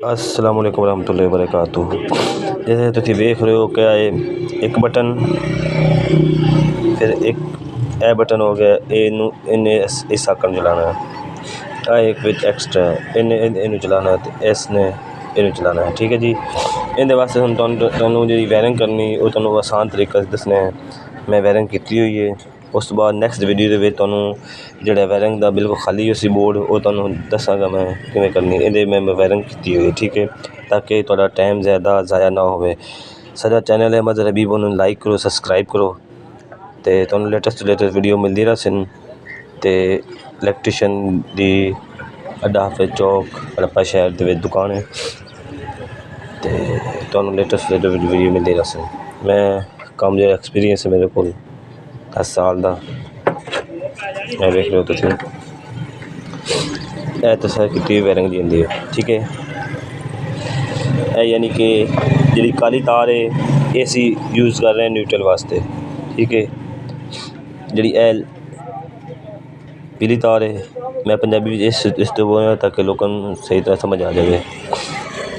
अस्सलामुअलैकुम रहमतुल्लाहि वबरकातुहू। जैसे तुसी देख रहे हो क्या है, एक बटन फिर एक ए बटन हो गया, इन्हें इस साकन चलाना है, आ एक विच एक्स्ट्रा है, इन्हें चलाना है, तो इसने इन्हें चलाना है। ठीक है जी। इहदे वास्ते हुण तुहानूं जी वायरिंग करनी वो तुहानूं आसान तरीका दसना है। मैं वायरिंग की हुई है। उस तो बाद नैक्सट वीडियो के तुहानूं जिहड़ा वायरिंग का बिल्कुल खाली सी बोर्ड वो तुहानूं दसांगा मैं किवें करनी। इहदे मैं वायरिंग की हुई है। ठीक है, ताकि तुहाडा टाइम ज़्यादा ज़ाया ना होवे। साडा चैनल है मज़हर हबीब, उन्होंने लाइक करो, सबसक्राइब करो, तो तुहानूं लेटेस्ट वीडियो मिलती रहसन। तो इलैक्ट्रीशियन दी अड्डा हाफिज़ चौक हड़प्पा शहर दे विच दुकान है, तो तुहानूं लेटेस्ट वीडियो मिलती रहसन। मैं कम जो एक्सपीरियंस है मेरे को 10 साल का। मैं देख रहे हो तुसीं ए तुसां की वायरिंग दी होंदी है। ठीक है, यानी कि जी काली तार है ये असी यूज़ कर रहे हैं न्यूट्रल वास्ते। ठीक है, जी पीली तार है मैं पंजाबी इस बोलना ताकि लोगों को सही तरह समझ आ जाए।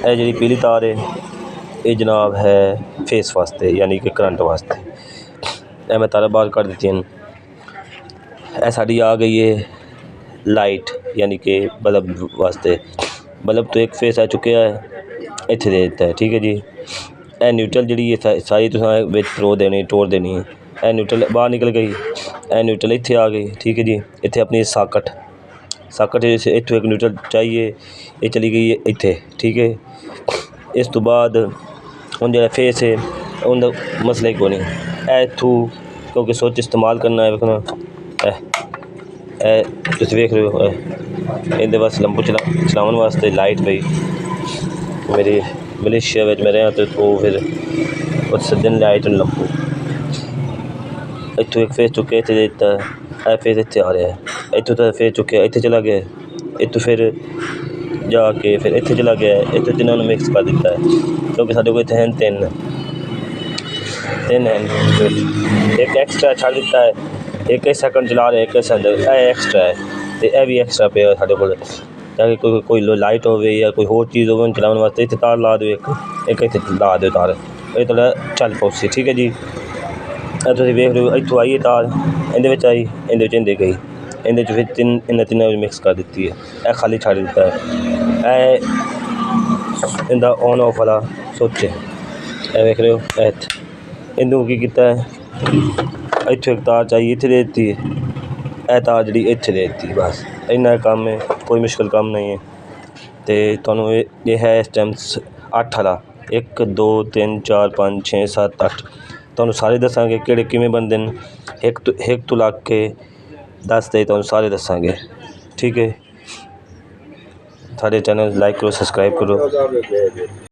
यह जी पीली तार है ये जनाब है फेस वास्ते, यानी कि करंट वास्ते। यह मैं तारा बाहर कर दी हैं। यह साड़ी आ गई है लाइट, यानी कि बल्ब वास्ते। बल्ब तो एक फेस आ चुके है, इत्थे दे दिता है। ठीक है जी। यह न्यूट्रल जी सारी तुसां विच टोर देनी है। यह न्यूट्रल बाहर निकल गई, यह न्यूट्रल इत्थे आ गई। ठीक है जी। इत्थे अपनी साकट इत्थों एक न्यूट्रल चाहिए, ये चली गई है इत्थे। ठीक है, इस तो बाद हुण जिहड़ा फेस है उनका मसला ही कोई नहीं। इत्थों क्योंकि सुच इस्तेमाल करना है, वेखना तुसीं वेख रहे हो इहदे वास्ते लंबू चलावन वास्ते लाइट पई मेरी मलेशिया में मैं रहा, तो फिर उस दिन लाइट लंबू इत्थों एक फेस चुके इत्थे देता है, फेस इत्थे आ रहा है, इत्थों तो फेस चुके इत्थे चला गया, इत्थों फिर जाके फिर इत्थे चला गया, इत्थे तिन्हां नूं मिक्स कर दिता है। क्योंकि साडे कोल इत्थे हैं तीन हैं, एक एक्स्ट्रा छड्ड दिता है, एक सैकंड चला रहा है, एक एक्स्ट्रा है, तो यह भी एक्स्ट्रा पे साडे कोल, ताकि कोई लाइट हो या कोई होर चीज़ हो चलाने वास्ते इत्थे तार ला दो, एक इत्थे ला दो तार, ये थोड़ा चल पौसी। ठीक है जी। तुसीं वेख रहे हो इत्थों आई है तार, इहदे विच आई, इहदे विच इहदे गई, इहदे च फिर इन्हां तिन्नां मिक्स कर दित्ती है। यह खाली छड्ड दिता है, इंदा ऑन ऑफ वाला सुच है। यह वेख रहे हो इन्हूं की कीता है, इत्थों एक तार चाहिए इत्थे दे दित्ती है, यह तार जी इत्थे दे दित्ती। बस इन्ना काम है, कोई मुश्किल काम नहीं है। तो तुहानूं ये है इस टाइम 8 वाला 1 2 3 4 5 6 7 8 तुहानूं सारे दसांगे किहड़े किवें बनदे न, एक तो लग के 10 ते तुहानूं सारे दसांगे। ठीक है, साढ़े चैनल लाइक करो, सबसक्राइब करो।